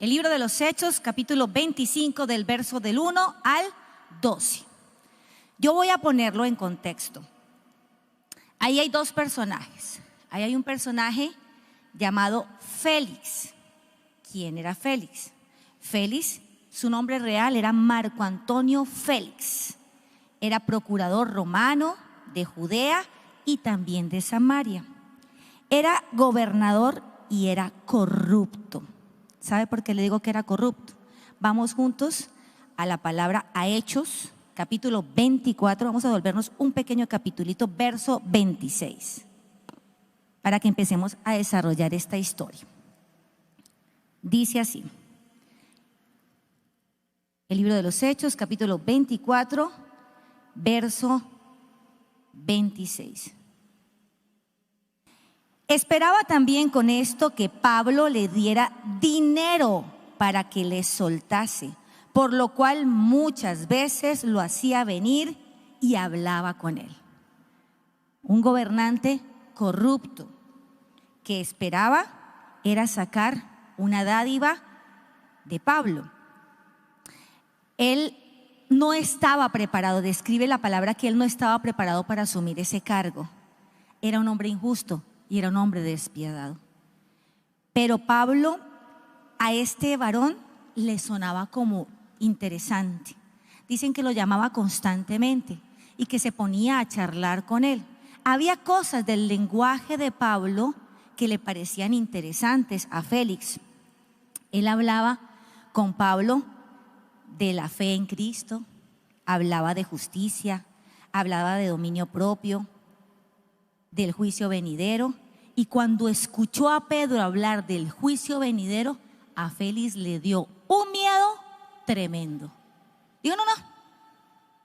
El libro de los Hechos, capítulo 25, del verso del 1 al 12. Yo voy a ponerlo en contexto. Ahí hay dos personajes. Ahí hay un personaje llamado Félix. ¿Quién era Félix? Félix, su nombre real era Marco Antonio Félix. Era procurador romano de Judea y también de Samaria. Era gobernador y era corrupto. ¿Sabe por qué le digo que era corrupto? Vamos juntos a la palabra, a Hechos, capítulo 24. Vamos a volvernos un pequeño capitulito, verso 26, para que empecemos a desarrollar esta historia. Dice así, el libro de los Hechos, capítulo 24, verso 26. Esperaba también con esto que Pablo le diera dinero para que le soltase, por lo cual muchas veces lo hacía venir y hablaba con él. Un gobernante corrupto que esperaba era sacar una dádiva de Pablo. Él no estaba preparado, describe la palabra que él no estaba preparado para asumir ese cargo. Era un hombre injusto y era un hombre despiadado. Pero Pablo a este varón le sonaba como interesante. Dicen que lo llamaba constantemente y que se ponía a charlar con él. Había cosas del lenguaje de Pablo que le parecían interesantes a Félix. Él hablaba con Pablo de la fe en Cristo, hablaba de justicia, hablaba de dominio propio, del juicio venidero. Y cuando escuchó a Pedro hablar del juicio venidero, a Félix le dio un miedo tremendo. Digo,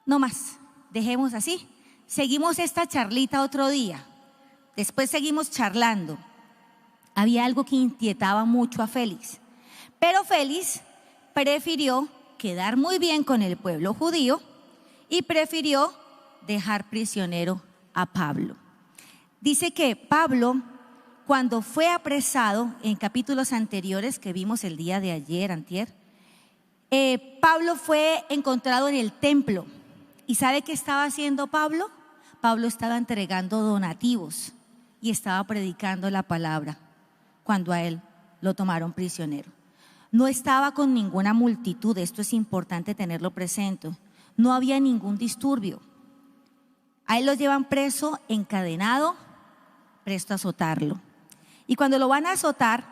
no más, dejemos así. Seguimos esta charlita otro día. Después seguimos charlando. Había algo que inquietaba mucho a Félix, pero Félix prefirió quedar muy bien con el pueblo judío y prefirió dejar prisionero a Pablo. Dice que Pablo, cuando fue apresado en capítulos anteriores que vimos el día de ayer, antier, Pablo fue encontrado en el templo. ¿Y sabe qué estaba haciendo Pablo? Pablo estaba entregando donativos y estaba predicando la palabra cuando a él lo tomaron prisionero. No estaba con ninguna multitud, esto es importante tenerlo presente. No había ningún disturbio. A él lo llevan preso, encadenado, presto a azotarlo. Y cuando lo van a azotar,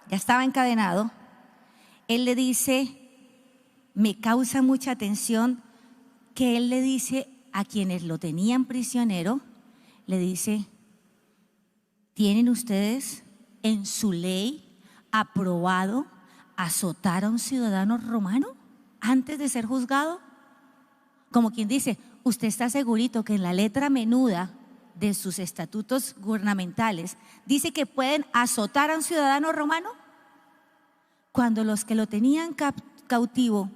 ya estaba encadenado, él le dice, me causa mucha tensión que él le dice a quienes lo tenían prisionero, le dice, ¿tienen ustedes en su ley aprobado azotar a un ciudadano romano antes de ser juzgado? Como quien dice, ¿usted está segurito que en la letra menuda de sus estatutos gubernamentales dice que pueden azotar a un ciudadano romano? Cuando los que lo tenían cautivo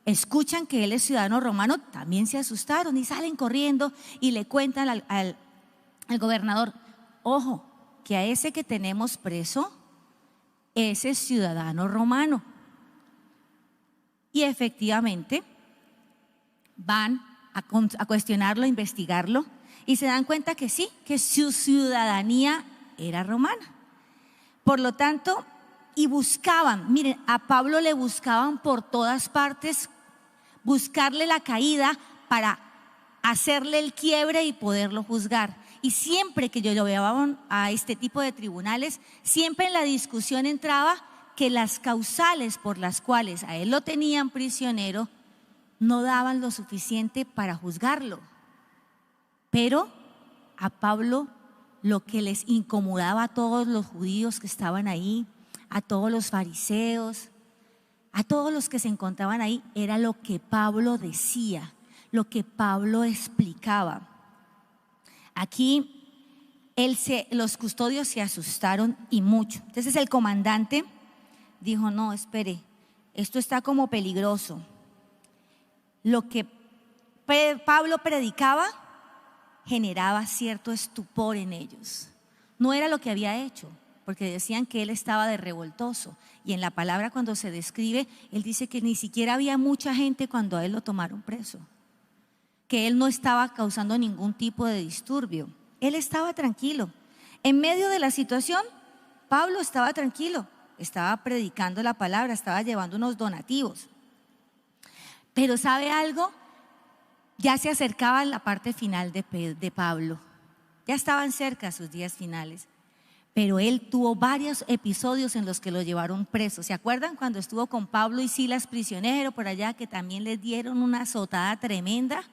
escuchan que él es ciudadano romano, también se asustaron y salen corriendo y le cuentan al gobernador, ojo, que a ese que tenemos preso, ese es ciudadano romano. Y efectivamente van a cuestionarlo, a investigarlo, y se dan cuenta que sí, que su ciudadanía era romana. Por lo tanto, y buscaban, miren, a Pablo le buscaban por todas partes, buscarle la caída para hacerle el quiebre y poderlo juzgar. Y siempre que yo lo llevaban a este tipo de tribunales, siempre en la discusión entraba que las causales por las cuales a él lo tenían prisionero no daban lo suficiente para juzgarlo. Pero a Pablo lo que les incomodaba a todos los judíos que estaban ahí, a todos los fariseos, a todos los que se encontraban ahí, era lo que Pablo decía, lo que Pablo explicaba. Aquí los custodios se asustaron y mucho. Entonces el comandante dijo, no, espere, esto está como peligroso. Lo que Pablo predicaba generaba cierto estupor en ellos. No era lo que había hecho, porque decían que él estaba de revoltoso. Y en la palabra cuando se describe, él dice que ni siquiera había mucha gente cuando a él lo tomaron preso, que él no estaba causando ningún tipo de disturbio. Él estaba tranquilo. En medio de la situación, Pablo estaba tranquilo, estaba predicando la palabra, estaba llevando unos donativos. Pero ¿sabe algo? Ya se acercaba la parte final de Pablo. Ya estaban cerca sus días finales. Pero él tuvo varios episodios en los que lo llevaron preso. ¿Se acuerdan cuando estuvo con Pablo y Silas prisionero por allá, que también les dieron una azotada tremenda?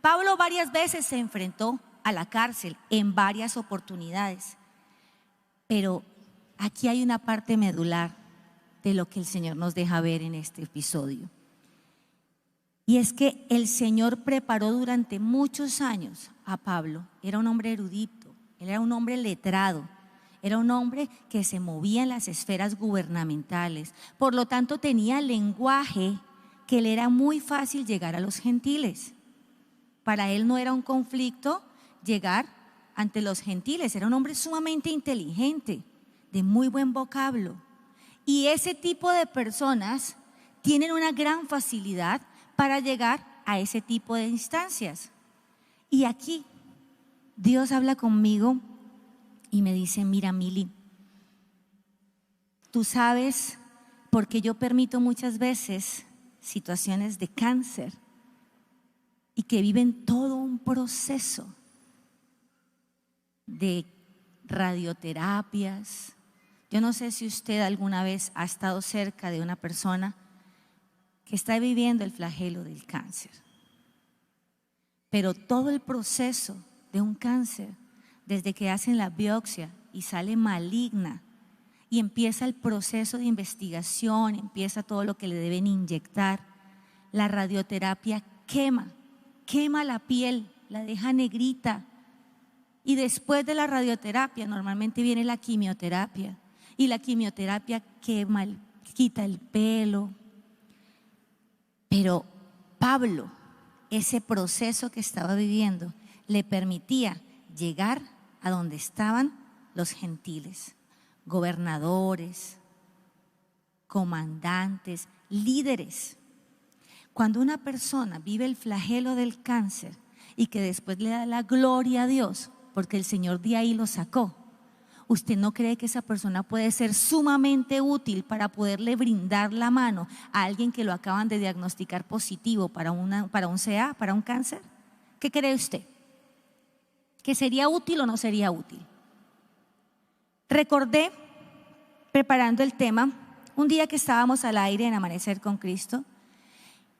Pablo varias veces se enfrentó a la cárcel en varias oportunidades. Pero aquí hay una parte medular de lo que el Señor nos deja ver en este episodio. Y es que el Señor preparó durante muchos años a Pablo. Era un hombre erudito, él era un hombre letrado, era un hombre que se movía en las esferas gubernamentales. Por lo tanto, tenía lenguaje que le era muy fácil llegar a los gentiles. Para él no era un conflicto llegar ante los gentiles. Era un hombre sumamente inteligente, de muy buen vocablo. Y ese tipo de personas tienen una gran facilidad para llegar a ese tipo de instancias. Y aquí Dios habla conmigo y me dice: mira, Mili, tú sabes por qué yo permito muchas veces situaciones de cáncer y que viven todo un proceso de radioterapias. Yo no sé si usted alguna vez ha estado cerca de una persona que está viviendo el flagelo del cáncer, pero todo el proceso de un cáncer, desde que hacen la biopsia y sale maligna y empieza el proceso de investigación, empieza todo lo que le deben inyectar, la radioterapia quema la piel, la deja negrita. Y después de la radioterapia normalmente viene la quimioterapia, y la quimioterapia quema, quita el pelo. Pero Pablo, ese proceso que estaba viviendo, le permitía llegar a donde estaban los gentiles, gobernadores, comandantes, líderes. Cuando una persona vive el flagelo del cáncer y que después le da la gloria a Dios, porque el Señor de ahí lo sacó, ¿usted no cree que esa persona puede ser sumamente útil para poderle brindar la mano a alguien que lo acaban de diagnosticar positivo para un CA, para un cáncer? ¿Qué cree usted? ¿Que sería útil o no sería útil? Recordé, preparando el tema, un día que estábamos al aire en Amanecer con Cristo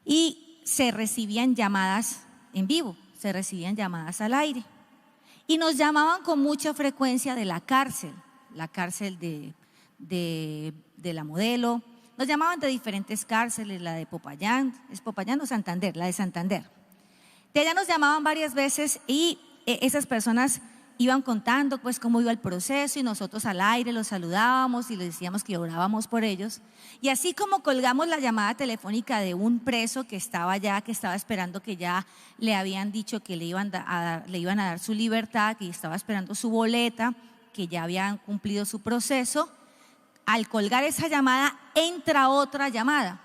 y se recibían llamadas en vivo, se recibían llamadas al aire. Y nos llamaban con mucha frecuencia de la cárcel de la Modelo. Nos llamaban de diferentes cárceles, la de Popayán, ¿es Popayán o Santander? La de Santander. De allá nos llamaban varias veces y esas personas iban contando pues cómo iba el proceso, y nosotros al aire los saludábamos y les decíamos que orábamos por ellos. Y así como colgamos la llamada telefónica de un preso que estaba allá, que estaba esperando, que ya le habían dicho que le iban a dar su libertad, que estaba esperando su boleta, que ya habían cumplido su proceso, al colgar esa llamada entra otra llamada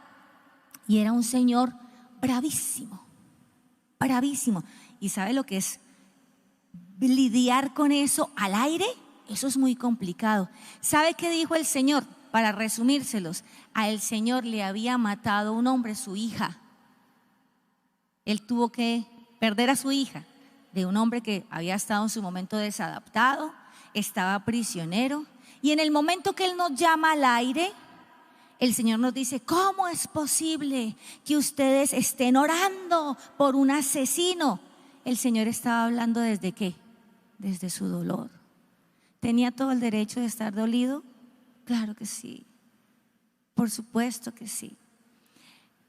y era un señor bravísimo, bravísimo. ¿Y sabe lo que es lidiar con eso al aire? Eso es muy complicado. ¿Sabe qué dijo el Señor? Para resumírselos, a el Señor le había matado un hombre, su hija. Él tuvo que perder a su hija de un hombre que había estado en su momento desadaptado, estaba prisionero, y en el momento que Él nos llama al aire, el Señor nos dice: ¿cómo es posible que ustedes estén orando por un asesino? El Señor estaba hablando ¿desde qué? Desde su dolor. ¿Tenía todo el derecho de estar dolido? Claro que sí, por supuesto que sí.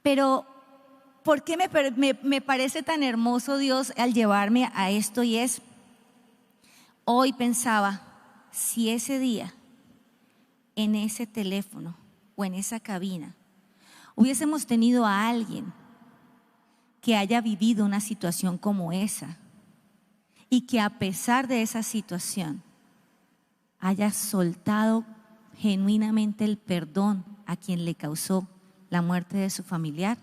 Pero ¿por qué me parece tan hermoso Dios al llevarme a esto? Y es, hoy pensaba, si ese día en ese teléfono o en esa cabina hubiésemos tenido a alguien que haya vivido una situación como esa y que a pesar de esa situación haya soltado genuinamente el perdón a quien le causó la muerte de su familiar,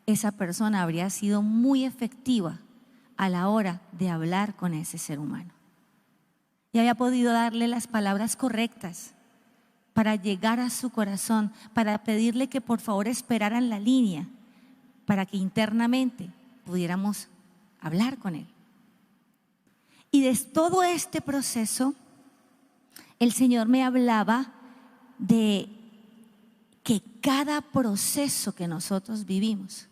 esa persona habría sido muy efectiva a la hora de hablar con ese ser humano. Y había podido darle las palabras correctas para llegar a su corazón, para pedirle que por favor esperara en la línea, para que internamente pudiéramos hablar con él. Y de todo este proceso, el Señor me hablaba de que cada proceso que nosotros vivimos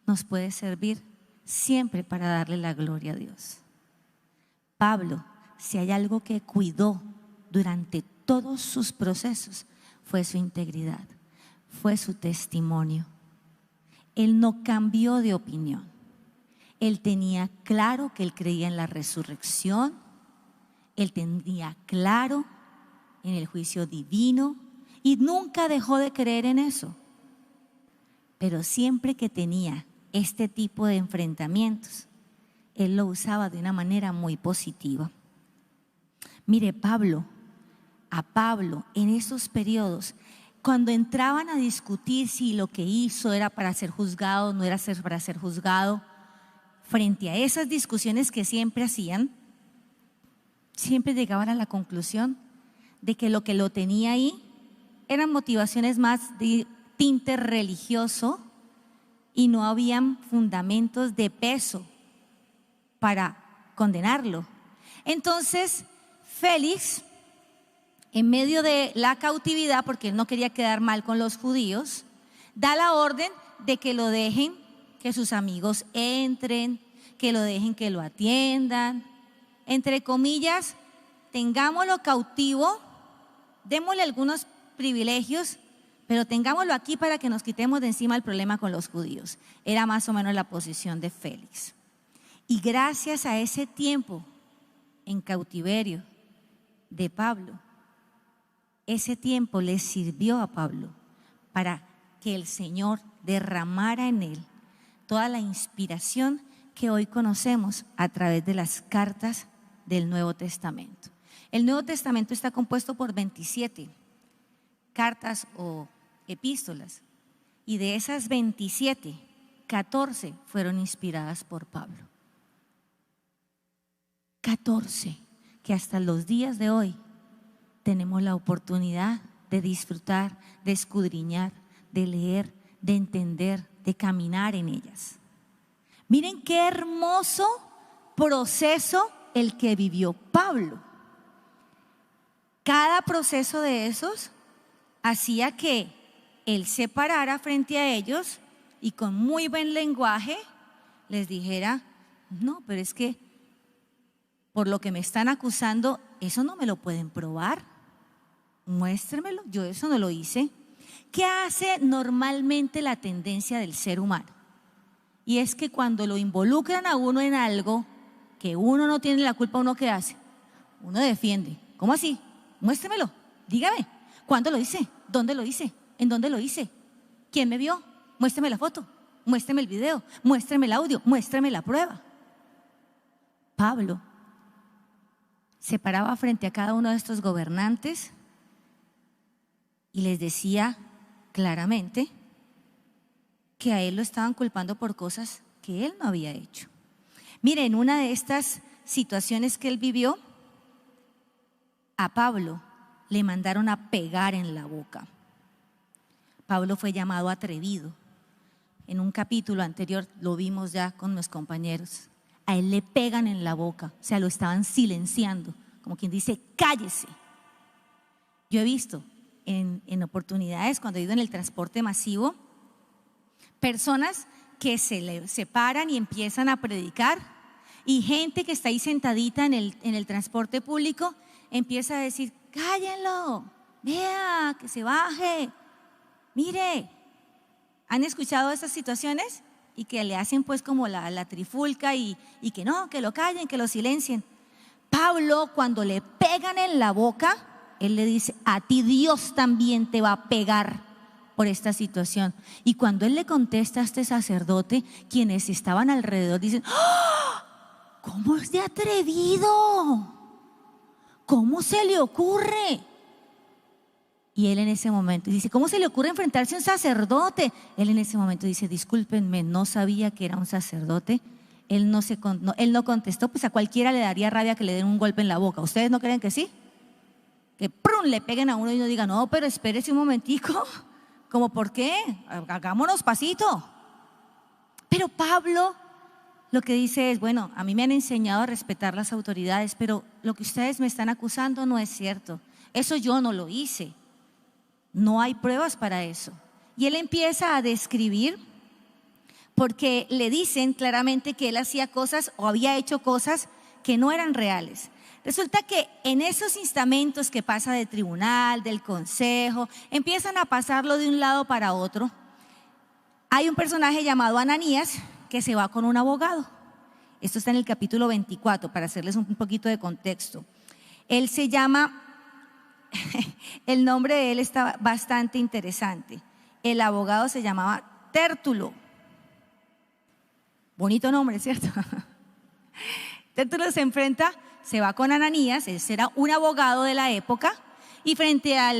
nos puede servir siempre para darle la gloria a Dios. Pablo, si hay algo que cuidó durante todos sus procesos, fue su integridad, fue su testimonio. Él no cambió de opinión. Él tenía claro que él creía en la resurrección, él tenía claro en el juicio divino y nunca dejó de creer en eso. Pero siempre que tenía este tipo de enfrentamientos, él lo usaba de una manera muy positiva. Mire, a Pablo en esos periodos, cuando entraban a discutir si lo que hizo era para ser juzgado, no era para ser juzgado, frente a esas discusiones que siempre hacían, siempre llegaban a la conclusión de que lo que lo tenía ahí eran motivaciones más de tinte religioso y no habían fundamentos de peso para condenarlo. Entonces, Félix, en medio de la cautividad, porque él no quería quedar mal con los judíos, da la orden de que lo dejen, que sus amigos entren, que lo dejen, que lo atiendan. Entre comillas, tengámoslo cautivo, démosle algunos privilegios, pero tengámoslo aquí para que nos quitemos de encima el problema con los judíos. Era más o menos la posición de Félix. Y gracias a ese tiempo en cautiverio de Pablo, ese tiempo le sirvió a Pablo para que el Señor derramara en él toda la inspiración que hoy conocemos a través de las cartas del Nuevo Testamento. El Nuevo Testamento está compuesto por 27 cartas o epístolas, y de esas 27, 14 fueron inspiradas por Pablo. 14 que hasta los días de hoy tenemos la oportunidad de disfrutar, de escudriñar, de leer, de entender, de caminar en ellas. Miren qué hermoso proceso el que vivió Pablo. Cada proceso de esos hacía que él se parara frente a ellos y con muy buen lenguaje les dijera: no, pero es que por lo que me están acusando, eso no me lo pueden probar. Muéstremelo, yo eso no lo hice. ¿Qué hace normalmente la tendencia del ser humano? Y es que cuando lo involucran a uno en algo que uno no tiene la culpa, ¿uno qué hace? Uno defiende. ¿Cómo así? Muéstremelo, dígame, ¿cuándo lo hice? ¿Dónde lo hice? ¿En dónde lo hice? ¿Quién me vio? Muéstreme la foto, muéstreme el video, muéstreme el audio, muéstreme la prueba. Pablo se paraba frente a cada uno de estos gobernantes y les decía claramente que a él lo estaban culpando por cosas que él no había hecho. Mire, en una de estas situaciones que él vivió, a Pablo le mandaron a pegar en la boca. Pablo fue llamado atrevido. En un capítulo anterior lo vimos ya con los compañeros. A él le pegan en la boca, o sea, lo estaban silenciando, como quien dice: cállese. Yo he visto en oportunidades, cuando he ido en el transporte masivo, personas que se paran y empiezan a predicar, y gente que está ahí sentadita en el transporte público empieza a decir: cállenlo, vea, que se baje. Mire, ¿han escuchado esas situaciones? Y que le hacen pues como la trifulca y que no, que lo callen, que lo silencien. Pablo, cuando le pegan en la boca, él le dice: a ti Dios también te va a pegar por esta situación. Y cuando él le contesta a este sacerdote, quienes estaban alrededor dicen: ¡oh! ¿Cómo es de atrevido? ¿cómo se le ocurre? Y él en ese momento dice, ¿cómo se le ocurre enfrentarse a un sacerdote? Él en ese momento dice, discúlpenme, no sabía que era un sacerdote. Él no contestó, pues a cualquiera le daría rabia que le den un golpe en la boca. ¿Ustedes no creen que sí? Que ¡prum! Le peguen a uno y uno diga, no, pero espérese un momentico. ¿Cómo por qué? Hagámonos pasito. Pero Pablo lo que dice es, bueno, a mí me han enseñado a respetar las autoridades, pero lo que ustedes me están acusando no es cierto. Eso yo no lo hice. No hay pruebas para eso. Y él empieza a describir, porque le dicen claramente que él hacía cosas o había hecho cosas que no eran reales. Resulta que en esos instamentos que pasa de tribunal, del consejo, empiezan a pasarlo de un lado para otro. Hay un personaje llamado Ananías que se va con un abogado. Esto está en el capítulo 24, para hacerles un poquito de contexto. Él se llama... El nombre de él está bastante interesante. El abogado se llamaba Tértulo. Bonito nombre, ¿cierto? Tértulo se va con Ananías, él era un abogado de la época, y frente a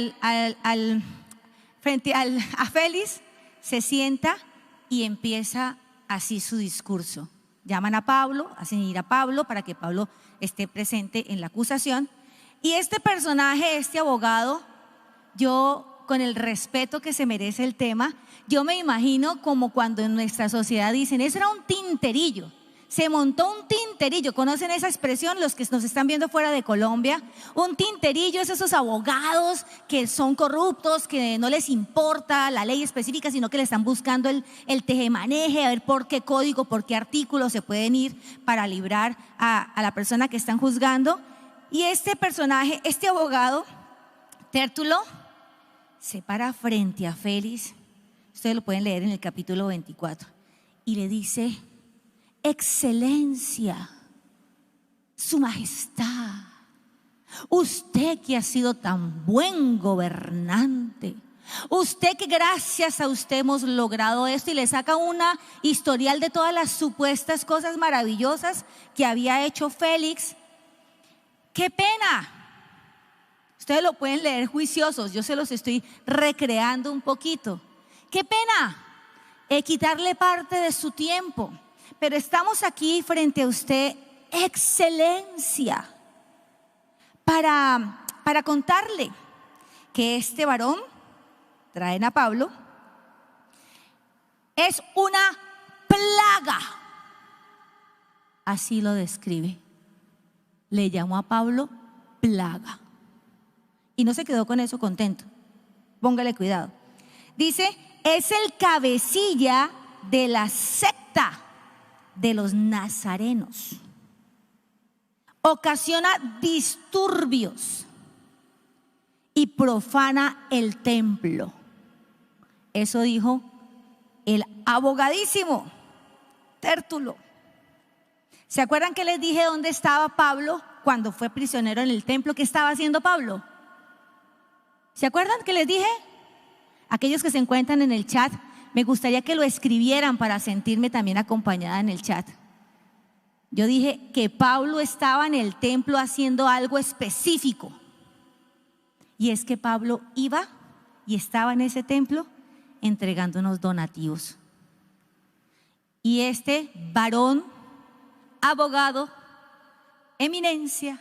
Félix se sienta y empieza así su discurso. Llaman a Pablo, hacen ir a Pablo para que Pablo esté presente en la acusación. Y este personaje, este abogado, yo con el respeto que se merece el tema, yo me imagino como cuando en nuestra sociedad dicen, eso era un tinterillo, se montó un tinterillo. ¿Conocen esa expresión los que nos están viendo fuera de Colombia? Un tinterillo es esos abogados que son corruptos, que no les importa la ley específica, sino que le están buscando el tejemaneje, a ver por qué código, por qué artículo se pueden ir para librar a la persona que están juzgando. Y este personaje, este abogado, Tértulo, se para frente a Félix, ustedes lo pueden leer en el capítulo 24, y le dice, Excelencia, Su Majestad, usted que ha sido tan buen gobernante, usted que gracias a usted hemos logrado esto, y le saca una historial de todas las supuestas cosas maravillosas que había hecho Félix. ¡Qué pena! Ustedes lo pueden leer juiciosos, yo se los estoy recreando un poquito. ¡Qué pena! Quitarle parte de su tiempo, pero estamos aquí frente a usted, Excelencia, para contarle que este varón, traen a Pablo, es una plaga. Así lo describe. Le llamó a Pablo plaga. Y no se quedó con eso contento. Póngale cuidado. Dice, es el cabecilla de la secta de los nazarenos. Ocasiona disturbios y profana el templo. Eso dijo el abogadísimo Tértulo. ¿Se acuerdan que les dije dónde estaba Pablo cuando fue prisionero en el templo? ¿Qué estaba haciendo Pablo? ¿Se acuerdan que les dije? Aquellos que se encuentran en el chat, me gustaría que lo escribieran para sentirme también acompañada en el chat. Yo dije que Pablo estaba en el templo haciendo algo específico. Y es que Pablo iba y estaba en ese templo entregando unos donativos. Y este varón, abogado, eminencia,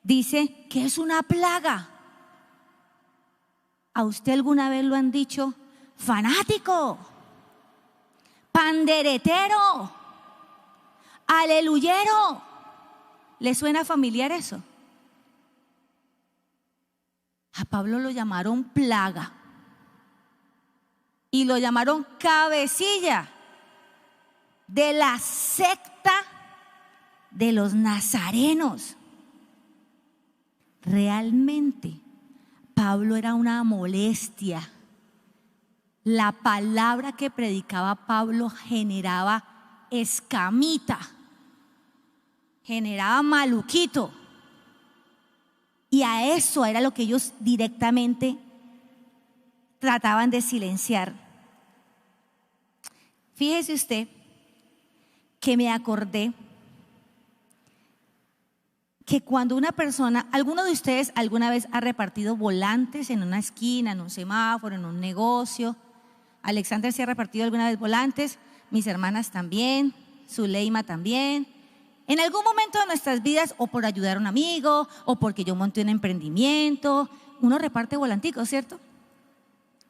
dice que es una plaga. ¿A usted alguna vez lo han dicho fanático, panderetero, aleluyero? ¿Le suena familiar eso? A Pablo lo llamaron plaga y lo llamaron cabecilla de la secta de los nazarenos. Realmente Pablo era una molestia. La palabra que predicaba Pablo generaba escamita, generaba maluquito. Y a eso era lo que ellos directamente trataban de silenciar. Fíjese usted que me acordé que cuando una persona, alguno de ustedes alguna vez ha repartido volantes en una esquina, en un semáforo, en un negocio? Alexander sí ha repartido alguna vez volantes, mis hermanas también, Zuleima también. En algún momento de nuestras vidas, o por ayudar a un amigo, o porque yo monté un emprendimiento, uno reparte volanticos, ¿cierto?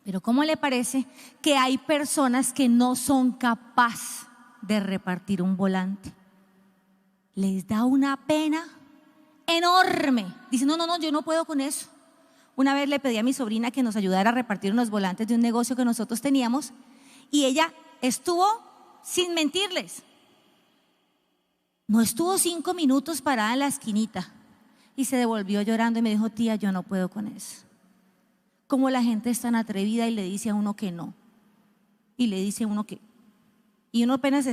Pero ¿cómo le parece que hay personas que no son capaces de repartir un volante? Les da una pena enorme. Dicen, no, yo no puedo con eso. Una vez le pedí a mi sobrina que nos ayudara a repartir unos volantes de un negocio que nosotros teníamos y ella estuvo, sin mentirles, no estuvo 5 minutos parada en la esquinita y se devolvió llorando y me dijo, tía, yo no puedo con eso. Como la gente es tan atrevida y le dice a uno que no y le dice a uno que, y uno apenas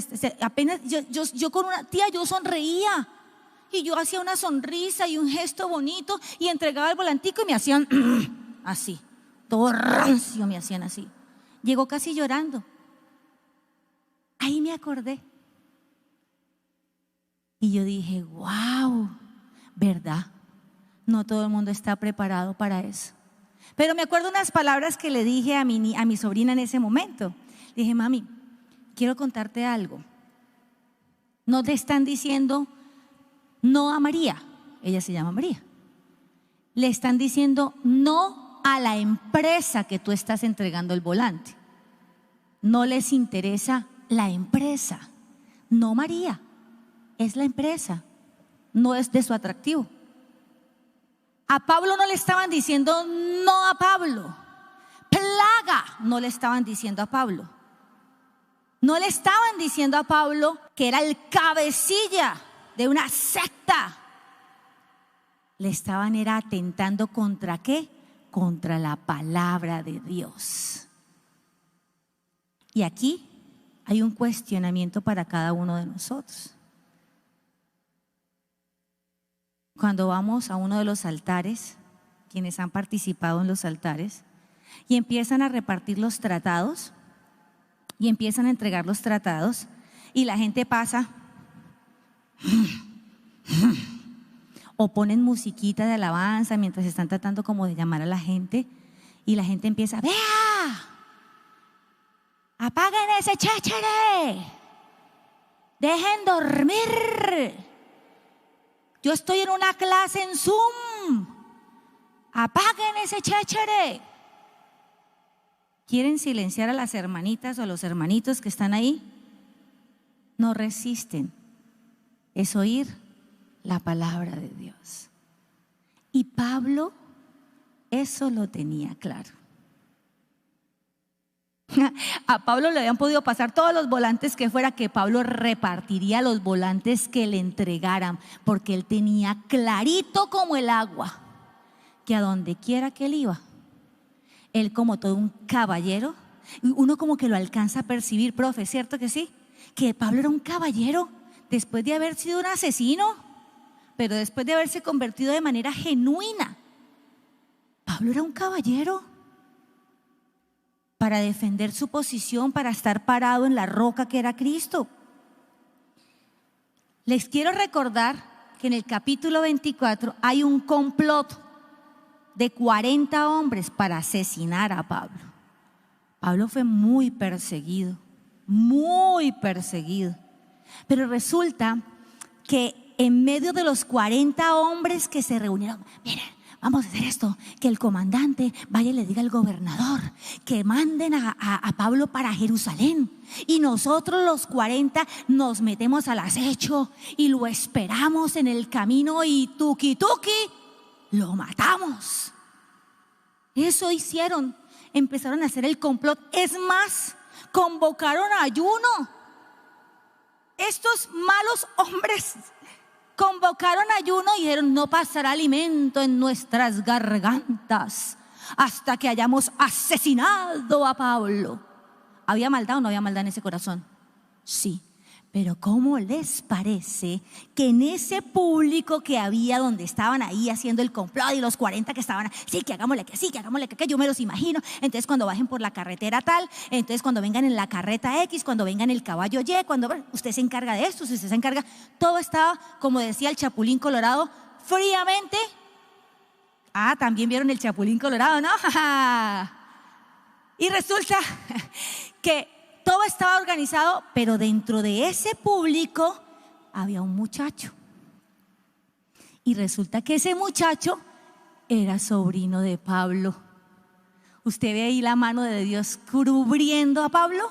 yo con una tía, yo sonreía y yo hacía una sonrisa y un gesto bonito y entregaba el volantico y me hacían así, todo rancio, me hacían así. Llegó casi llorando. Ahí me acordé y yo dije, wow, ¿verdad? No todo el mundo está preparado para eso. Pero me acuerdo unas palabras que le dije a mi sobrina en ese momento. Le dije, mami, quiero contarte algo. No te están diciendo no a María, ella se llama María. Le están diciendo no a la empresa que tú estás entregando el volante. No les interesa la empresa, no María, es la empresa, no es de su atractivo. A Pablo no le estaban diciendo no a Pablo, plaga no le estaban diciendo a Pablo. No le estaban diciendo a Pablo que era el cabecilla de una secta. Le estaban atentando ¿contra qué? Contra la palabra de Dios. Y aquí hay un cuestionamiento para cada uno de nosotros. Cuando vamos a uno de los altares, quienes han participado en los altares, y empiezan a repartir los tratados, y empiezan a entregar los tratados, y la gente pasa o ponen musiquita de alabanza mientras están tratando como de llamar a la gente, y la gente empieza, vea, apaguen ese chéchere, dejen dormir, yo estoy en una clase en Zoom, apaguen ese chéchere. ¿Quieren silenciar a las hermanitas o a los hermanitos que están ahí? No resisten, es oír la palabra de Dios. Y Pablo eso lo tenía claro. A Pablo le habían podido pasar todos los volantes que fuera, que Pablo repartiría los volantes que le entregaran, porque él tenía clarito como el agua que a donde quiera que él iba, él como todo un caballero, uno como que lo alcanza a percibir, profe, ¿cierto que sí? Que Pablo era un caballero después de haber sido un asesino, pero después de haberse convertido de manera genuina. Pablo era un caballero para defender su posición, para estar parado en la roca que era Cristo. Les quiero recordar que en el capítulo 24 hay un complot de 40 hombres para asesinar a Pablo. Pablo fue muy perseguido, pero resulta que en medio de los 40 hombres que se reunieron, miren, vamos a hacer esto, que el comandante vaya y le diga al gobernador que manden a Pablo para Jerusalén, y nosotros los 40 nos metemos al acecho y lo esperamos en el camino y tuki tuki lo matamos. Eso hicieron, empezaron a hacer el complot. Es más, convocaron ayuno. Estos malos hombres convocaron ayuno y dijeron: no pasará alimento en nuestras gargantas hasta que hayamos asesinado a Pablo. ¿Había maldad o no había maldad en ese corazón? Sí. Pero ¿cómo les parece que en ese público que había, donde estaban ahí haciendo el complot, y los 40 que estaban, sí, que hagámosle que sí, que hagámosle que yo me los imagino? Entonces cuando bajen por la carretera tal, entonces cuando vengan en la carreta X, cuando vengan el caballo Y, cuando usted se encarga de esto, usted se encarga, todo estaba, como decía el Chapulín Colorado, fríamente. También vieron el Chapulín Colorado, ¿no? Y resulta que todo estaba organizado, pero dentro de ese público había un muchacho. Y resulta que ese muchacho era sobrino de Pablo. ¿Usted ve ahí la mano de Dios cubriendo a Pablo?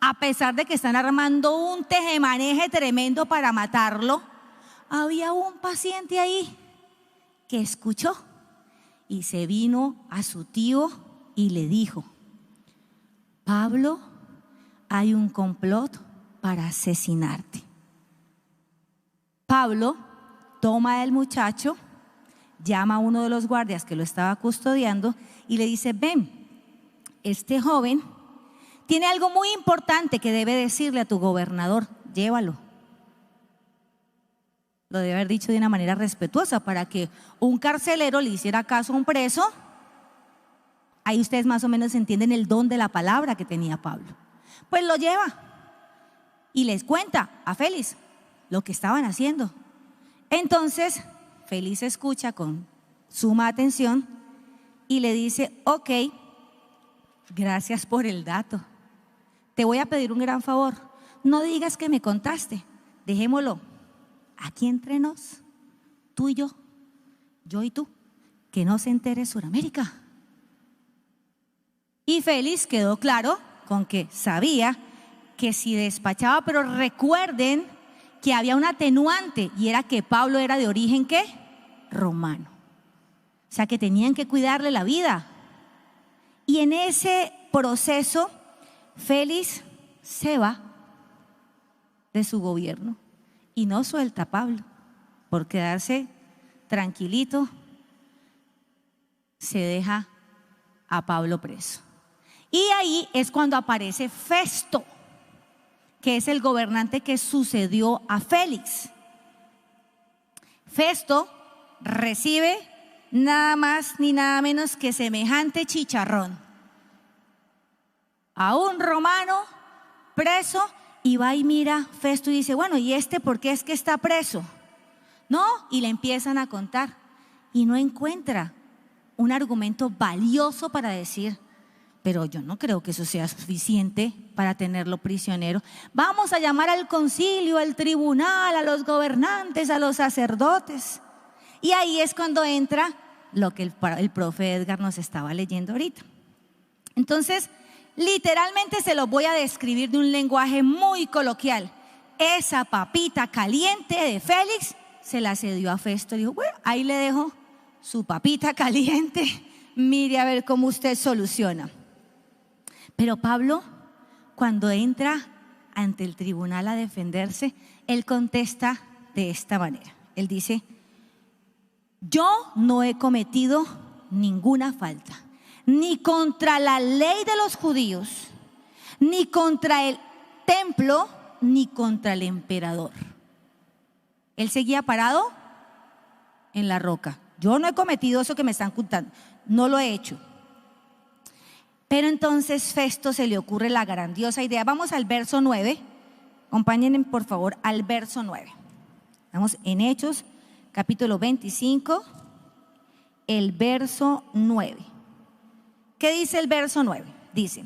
A pesar de que están armando un tejemaneje tremendo para matarlo, había un paciente ahí que escuchó y se vino a su tío y le dijo: Pablo, hay un complot para asesinarte. Pablo toma al muchacho, llama a uno de los guardias que lo estaba custodiando y le dice: ven, este joven tiene algo muy importante que debe decirle a tu gobernador, llévalo. Lo debe haber dicho de una manera respetuosa para que un carcelero le hiciera caso a un preso. Ahí ustedes más o menos entienden el don de la palabra que tenía Pablo. Pues lo lleva y les cuenta a Félix lo que estaban haciendo. Entonces Félix escucha con suma atención y le dice: ok, gracias por el dato. Te voy a pedir un gran favor. No digas que me contaste. Dejémoslo aquí entre nos, tú y yo y tú, que no se entere Sudamérica. Y Félix quedó claro con que sabía que si despachaba, pero recuerden que había un atenuante y era que Pablo era de origen ¿qué? Romano. O sea que tenían que cuidarle la vida. Y en ese proceso Félix se va de su gobierno y no suelta a Pablo por quedarse tranquilito. Se deja a Pablo preso. Y ahí es cuando aparece Festo, que es el gobernante que sucedió a Félix. Festo recibe nada más ni nada menos que semejante chicharrón a un romano preso, y va y mira Festo y dice: bueno, ¿y este por qué es que está preso? No, y le empiezan a contar y no encuentra un argumento valioso para decir: pero yo no creo que eso sea suficiente para tenerlo prisionero. Vamos a llamar al concilio, al tribunal, a los gobernantes, a los sacerdotes. Y ahí es cuando entra lo que el profe Edgar nos estaba leyendo ahorita. Entonces, literalmente se lo voy a describir de un lenguaje muy coloquial. Esa papita caliente de Félix se la cedió a Festo. Dijo: bueno, ahí le dejo su papita caliente, mire a ver cómo usted soluciona. Pero Pablo, cuando entra ante el tribunal a defenderse, él contesta de esta manera. Él dice: yo no he cometido ninguna falta, ni contra la ley de los judíos, ni contra el templo, ni contra el emperador. Él seguía parado en la roca. Yo no he cometido eso que me están contando, no lo he hecho. Pero entonces Festo se le ocurre la grandiosa idea. Vamos al verso 9. Acompáñenme por favor al verso 9. Estamos en Hechos, capítulo 25, el verso 9. ¿Qué dice el verso 9? Dice: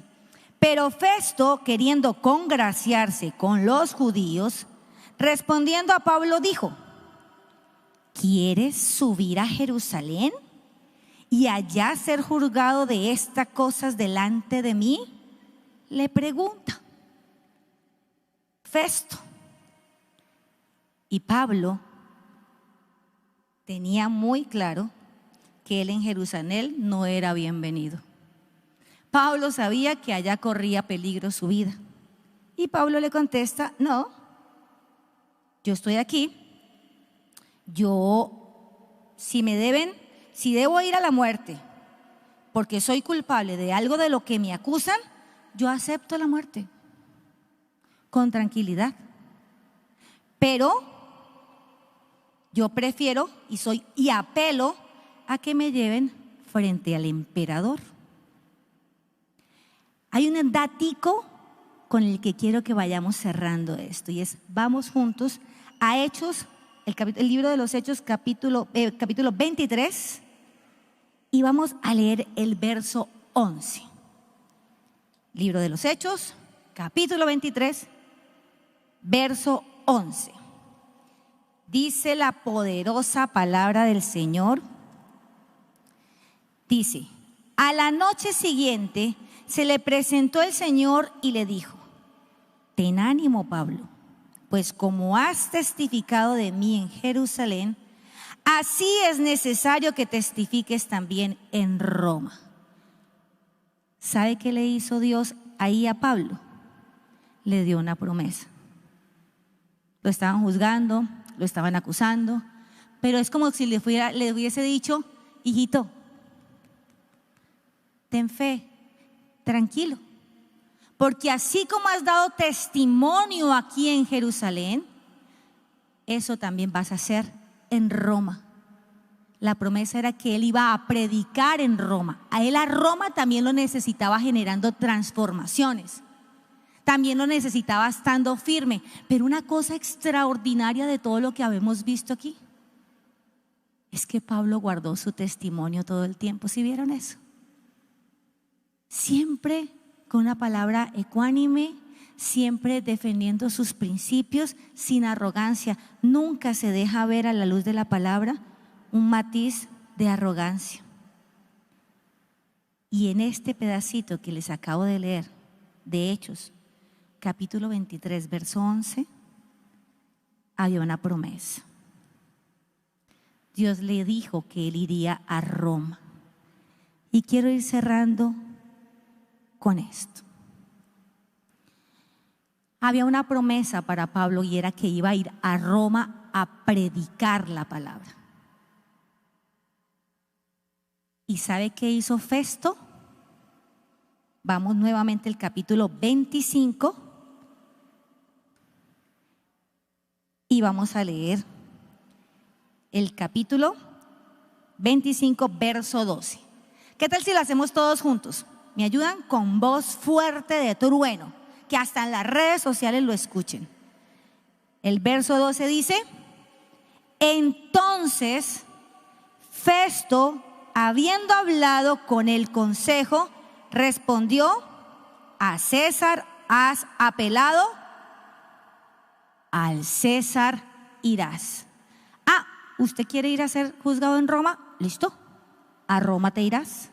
pero Festo, queriendo congraciarse con los judíos, respondiendo a Pablo, dijo: ¿quieres subir a Jerusalén y allá ser juzgado de estas cosas delante de mí? Le pregunta Festo. Y Pablo tenía muy claro que él en Jerusalén no era bienvenido. Pablo sabía que allá corría peligro su vida. Y Pablo le contesta: no, yo estoy aquí. Si debo ir a la muerte porque soy culpable de algo de lo que me acusan, yo acepto la muerte con tranquilidad. Pero yo prefiero y apelo a que me lleven frente al emperador. Hay un datico con el que quiero que vayamos cerrando esto, y es: vamos juntos a Hechos el libro de los Hechos, capítulo 23, y vamos a leer el verso 11. Libro de los Hechos, capítulo 23, verso 11. Dice la poderosa palabra del Señor. Dice: a la noche siguiente se le presentó el Señor y le dijo: ten ánimo, Pablo, pues como has testificado de mí en Jerusalén, así es necesario que testifiques también en Roma. ¿Sabe qué le hizo Dios ahí a Pablo? Le dio una promesa. Lo estaban juzgando, lo estaban acusando, pero es como si le hubiese dicho: hijito, ten fe, tranquilo, porque así como has dado testimonio aquí en Jerusalén, eso también vas a hacer en Roma. La promesa era que él iba a predicar en Roma. A él, a Roma también lo necesitaba generando transformaciones. También lo necesitaba estando firme. Pero una cosa extraordinaria de todo lo que habemos visto aquí es que Pablo guardó su testimonio todo el tiempo. ¿Sí vieron eso? Siempre con una palabra ecuánime, siempre defendiendo sus principios sin arrogancia. Nunca se deja ver a la luz de la palabra un matiz de arrogancia. Y en este pedacito que les acabo de leer, de Hechos, capítulo 23, verso 11, había una promesa. Dios le dijo que él iría a Roma. Y quiero ir cerrando con esto. Había una promesa para Pablo y era que iba a ir a Roma a predicar la palabra. ¿Y sabe qué hizo Festo? Vamos nuevamente al capítulo 25 y vamos a leer el capítulo 25, verso 12. ¿Qué tal si lo hacemos todos juntos? ¿Me ayudan? Con voz fuerte de trueno, que hasta en las redes sociales lo escuchen. El verso 12 dice: entonces Festo, habiendo hablado con el consejo, respondió: a César has apelado, al César irás. Ah, ¿usted quiere ir a ser juzgado en Roma? Listo, a Roma te irás.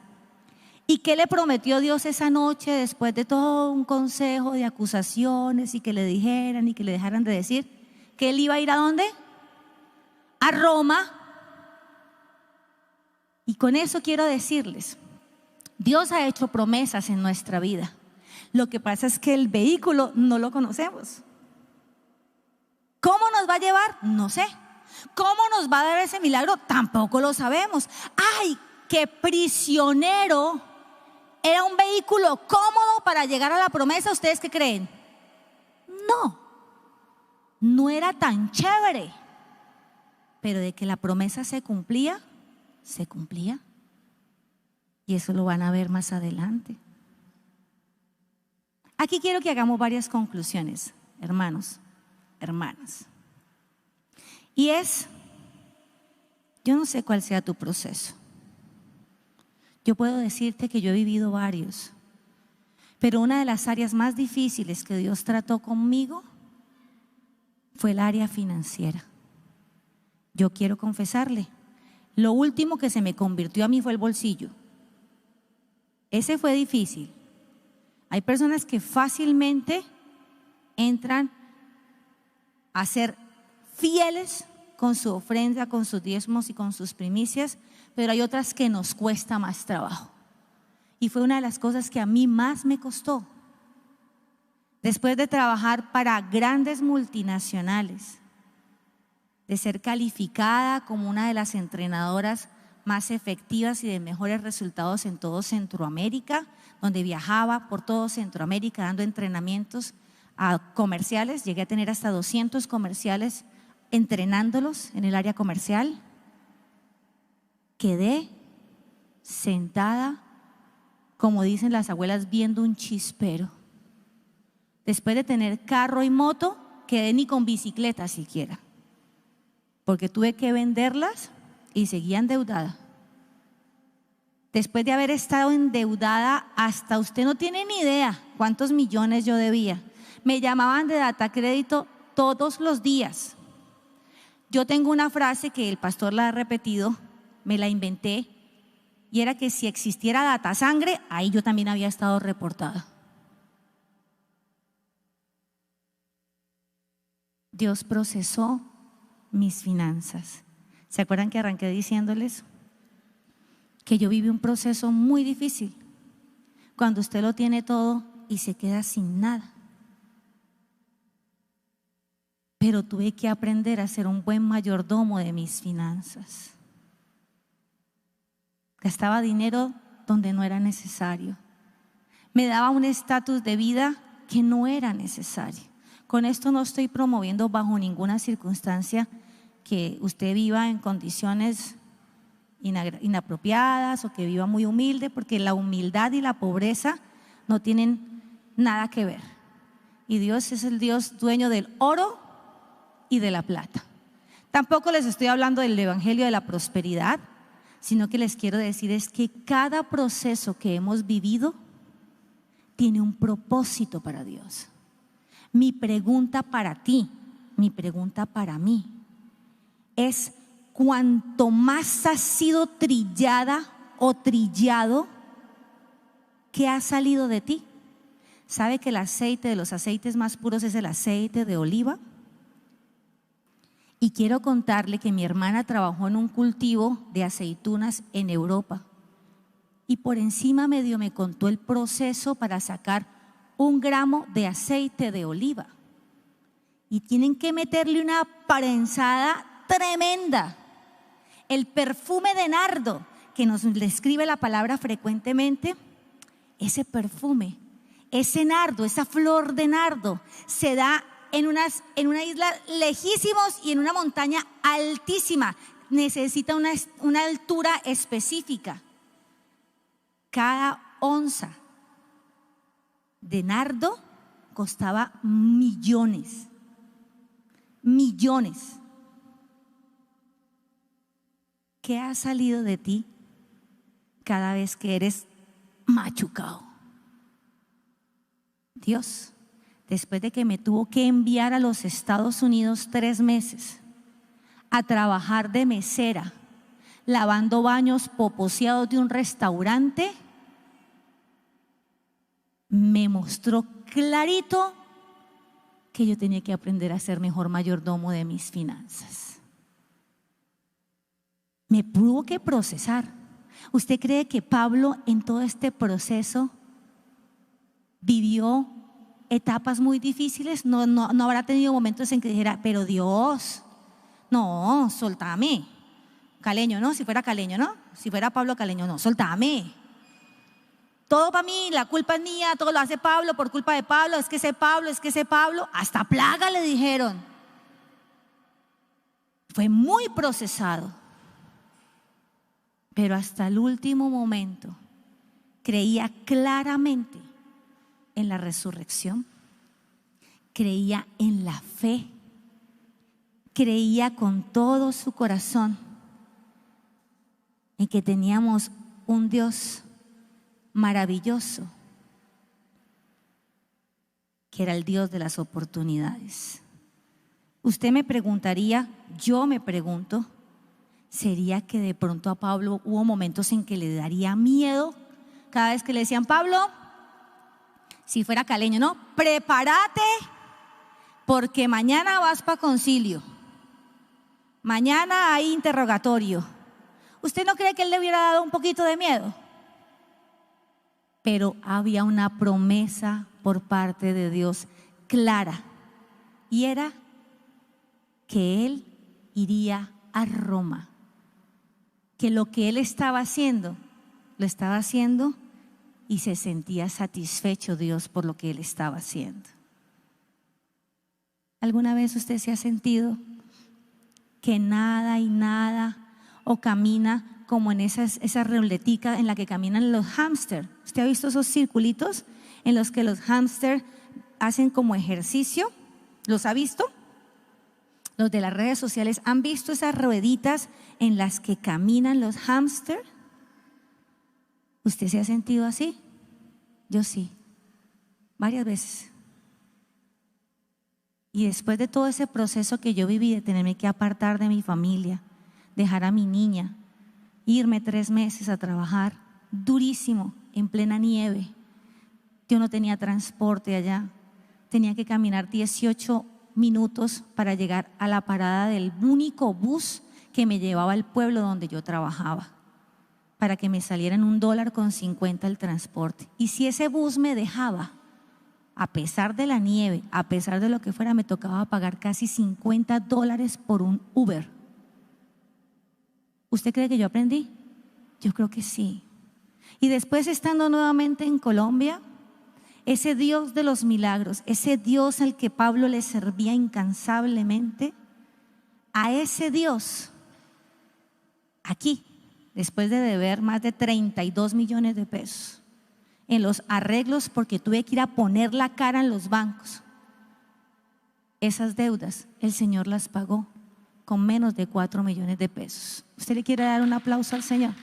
¿Y qué le prometió Dios esa noche después de todo un consejo de acusaciones y que le dijeran y que le dejaran de decir? ¿Que él iba a ir a dónde? A Roma. Y con eso quiero decirles, Dios ha hecho promesas en nuestra vida. Lo que pasa es que el vehículo no lo conocemos. ¿Cómo nos va a llevar? No sé. ¿Cómo nos va a dar ese milagro? Tampoco lo sabemos. ¡Ay, qué prisionero! ¿Era un vehículo cómodo para llegar a la promesa? ¿Ustedes qué creen? No, no era tan chévere. Pero de que la promesa se cumplía, se cumplía. Y eso lo van a ver más adelante. Aquí quiero que hagamos varias conclusiones, hermanos, hermanas. Y es, yo no sé cuál sea tu proceso. Yo puedo decirte que yo he vivido varios, pero una de las áreas más difíciles que Dios trató conmigo fue el área financiera. Yo quiero confesarle, lo último que se me convirtió a mí fue el bolsillo. Ese fue difícil. Hay personas que fácilmente entran a ser fieles con su ofrenda, con sus diezmos y con sus primicias, pero hay otras que nos cuesta más trabajo. Y fue una de las cosas que a mí más me costó. Después de trabajar para grandes multinacionales, de ser calificada como una de las entrenadoras más efectivas y de mejores resultados en todo Centroamérica, donde viajaba por todo Centroamérica dando entrenamientos a comerciales, llegué a tener hasta 200 comerciales entrenándolos en el área comercial. Quedé sentada, como dicen las abuelas, viendo un chispero. Después de tener carro y moto, quedé ni con bicicleta siquiera. porque tuve que venderlas y seguía endeudada. Después de haber estado endeudada, hasta usted no tiene ni idea cuántos millones yo debía. Me llamaban de Data Crédito todos los días. Yo tengo una frase que el pastor la ha repetido, me la inventé, y era que si existiera Data Sangre, ahí yo también había estado reportada. Dios procesó mis finanzas. ¿Se acuerdan que arranqué diciéndoles que yo viví un proceso muy difícil? Cuando usted lo tiene todo y se queda sin nada. Pero tuve que aprender a ser un buen mayordomo de mis finanzas. Gastaba dinero donde no era necesario. Me daba un estatus de vida que no era necesario. Con esto no estoy promoviendo bajo ninguna circunstancia que usted viva en condiciones inapropiadas o que viva muy humilde, porque la humildad y la pobreza no tienen nada que ver. Y Dios es el Dios dueño del oro y de la plata. Tampoco les estoy hablando del evangelio de la prosperidad, sino que les quiero decir es que cada proceso que hemos vivido tiene un propósito para Dios. Mi pregunta para ti, mi pregunta para mí es: cuanto más has sido trillada o trillado, ¿qué ha salido de ti? ¿Sabe que el aceite de los aceites más puros es el aceite de oliva? Y quiero contarle que mi hermana trabajó en un cultivo de aceitunas en Europa y por encima medio me contó el proceso para sacar 1 gramo de aceite de oliva. Y tienen que meterle una prensada tremenda. El perfume de nardo, que nos describe la palabra frecuentemente, ese perfume, ese nardo, esa flor de nardo, se da en una isla lejísimos y en una montaña altísima. Necesita una altura específica. Cada onza de nardo costaba millones. ¿Qué ha salido de ti cada vez que eres machucado? Dios, después de que me tuvo que enviar a los Estados Unidos 3 meses a trabajar de mesera, lavando baños poposeados de un restaurante, me mostró clarito que yo tenía que aprender a ser mejor mayordomo de mis finanzas. Me tuvo que procesar. ¿Usted cree que Pablo en todo este proceso vivió etapas muy difíciles? No habrá tenido momentos en que dijera, pero Dios, no, soltame. Caleño, ¿no? Si fuera Caleño, ¿no? Si fuera Pablo Caleño, no, soltame. Todo para mí, la culpa es mía, todo lo hace Pablo por culpa de Pablo, es que ese Pablo, hasta plaga le dijeron. Fue muy procesado, pero hasta el último momento creía claramente en la resurrección, creía en la fe, creía con todo su corazón en que teníamos un Dios maravilloso, que era el Dios de las oportunidades. Usted me preguntaría, yo me pregunto, ¿sería que de pronto a Pablo hubo momentos en que le daría miedo cada vez que le decían, Pablo, si fuera Caleño, ¿no? Prepárate porque mañana vas para concilio, mañana hay interrogatorio. ¿Usted no cree que él le hubiera dado un poquito de miedo? Pero había una promesa por parte de Dios clara, y era que él iría a Roma, que lo que él estaba haciendo, lo estaba haciendo y se sentía satisfecho Dios por lo que él estaba haciendo. ¿Alguna vez usted se ha sentido que nada y nada, o camina como en esa ruletica en la que caminan los hámster? ¿Usted ha visto esos circulitos en los que los hámster hacen como ejercicio? ¿Los ha visto? los de las redes sociales, ¿han visto esas rueditas en las que caminan los hámster? ¿Usted se ha sentido así? Yo sí, varias veces. Y después de todo ese proceso que yo viví de tenerme que apartar de mi familia, dejar a mi niña, irme 3 meses a trabajar, durísimo, en plena nieve. Yo no tenía transporte allá, tenía que caminar 18 minutos para llegar a la parada del único bus que me llevaba al pueblo donde yo trabajaba, para que me saliera en $1.50 el transporte. Y si ese bus me dejaba, a pesar de la nieve, a pesar de lo que fuera, me tocaba pagar casi $50 por un Uber. ¿Usted cree que yo aprendí? Yo creo que sí. Y después, estando nuevamente en Colombia, ese Dios de los milagros, ese Dios al que Pablo le servía incansablemente, a ese Dios, aquí, después de deber más de 32 millones de pesos en los arreglos, porque tuve que ir a poner la cara en los bancos, esas deudas el Señor las pagó con menos de 4 millones de pesos. ¿Usted le quiere dar un aplauso al Señor?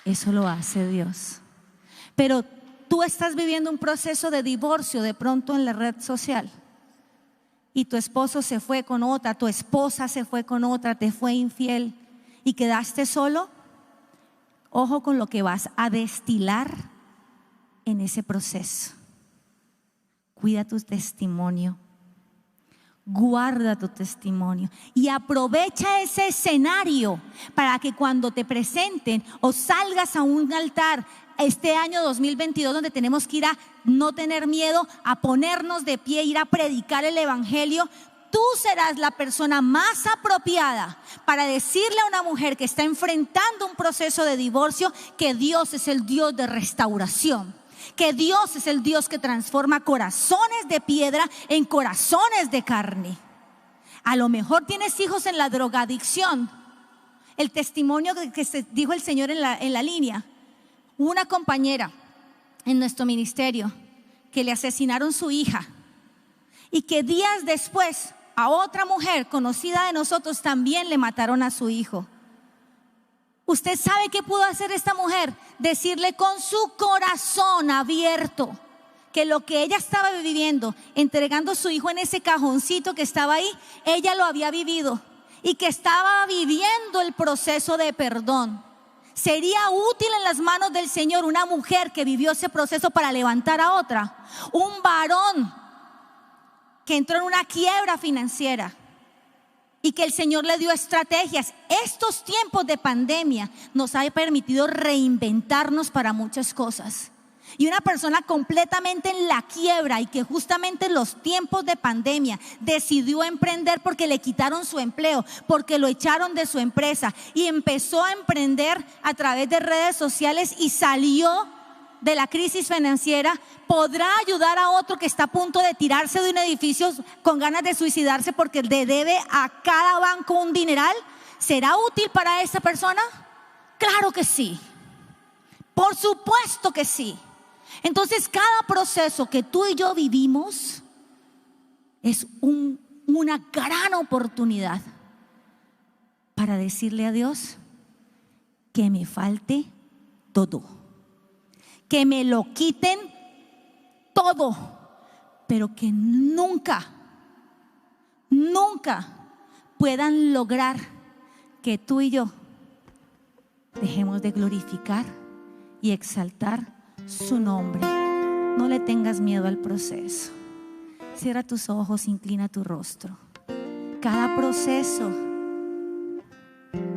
Eso lo hace Dios. Pero tú estás viviendo un proceso de divorcio de pronto en la red social, y tu esposo se fue con otra, tu esposa se fue con otra, te fue infiel y quedaste solo. Ojo con lo que vas a destilar en ese proceso. Cuida tu testimonio, guarda tu testimonio y aprovecha ese escenario para que cuando te presenten o salgas a un altar este año 2022, donde tenemos que ir a no tener miedo, a ponernos de pie, ir a predicar el evangelio, tú serás la persona más apropiada para decirle a una mujer que está enfrentando un proceso de divorcio que Dios es el Dios de restauración, que Dios es el Dios que transforma corazones de piedra en corazones de carne. A lo mejor tienes hijos en la drogadicción. El testimonio que se dijo el Señor en la línea, una compañera en nuestro ministerio que le asesinaron su hija, y que días después a otra mujer conocida de nosotros también le mataron a su hijo. ¿Usted sabe qué pudo hacer esta mujer? Decirle con su corazón abierto que lo que ella estaba viviendo, entregando a su hijo en ese cajoncito que estaba ahí, ella lo había vivido y que estaba viviendo el proceso de perdón. ¿Sería útil en las manos del Señor una mujer que vivió ese proceso para levantar a otra? Un varón que entró en una quiebra financiera y que el Señor le dio estrategias. Estos tiempos de pandemia nos ha permitido reinventarnos para muchas cosas. Y una persona completamente en la quiebra y que justamente en los tiempos de pandemia decidió emprender porque le quitaron su empleo, porque lo echaron de su empresa, y empezó a emprender a través de redes sociales y salió de la crisis financiera. ¿Podrá ayudar a otro que está a punto de tirarse de un edificio con ganas de suicidarse porque le debe a cada banco un dineral? ¿Será útil para esa persona? Claro que sí, por supuesto que sí. Entonces, cada proceso que tú y yo vivimos es una gran oportunidad para decirle a Dios que me falte todo, que me lo quiten todo, pero que nunca puedan lograr que tú y yo dejemos de glorificar y exaltar su nombre. No le tengas miedo al proceso. Cierra tus ojos, inclina tu rostro. Cada proceso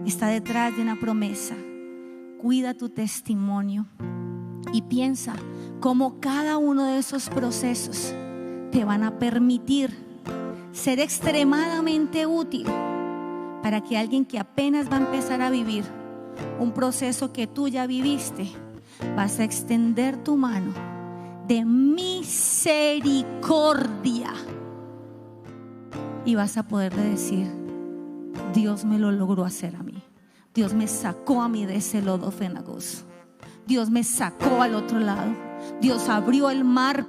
está detrás de una promesa. Cuida tu testimonio y piensa cómo cada uno de esos procesos te van a permitir ser extremadamente útil para que alguien que apenas va a empezar a vivir un proceso que tú ya viviste, vas a extender tu mano de misericordia y vas a poderle decir: Dios me lo logró hacer a mí. Dios me sacó a mí de ese lodo cenagoso. Dios me sacó al otro lado. Dios abrió el mar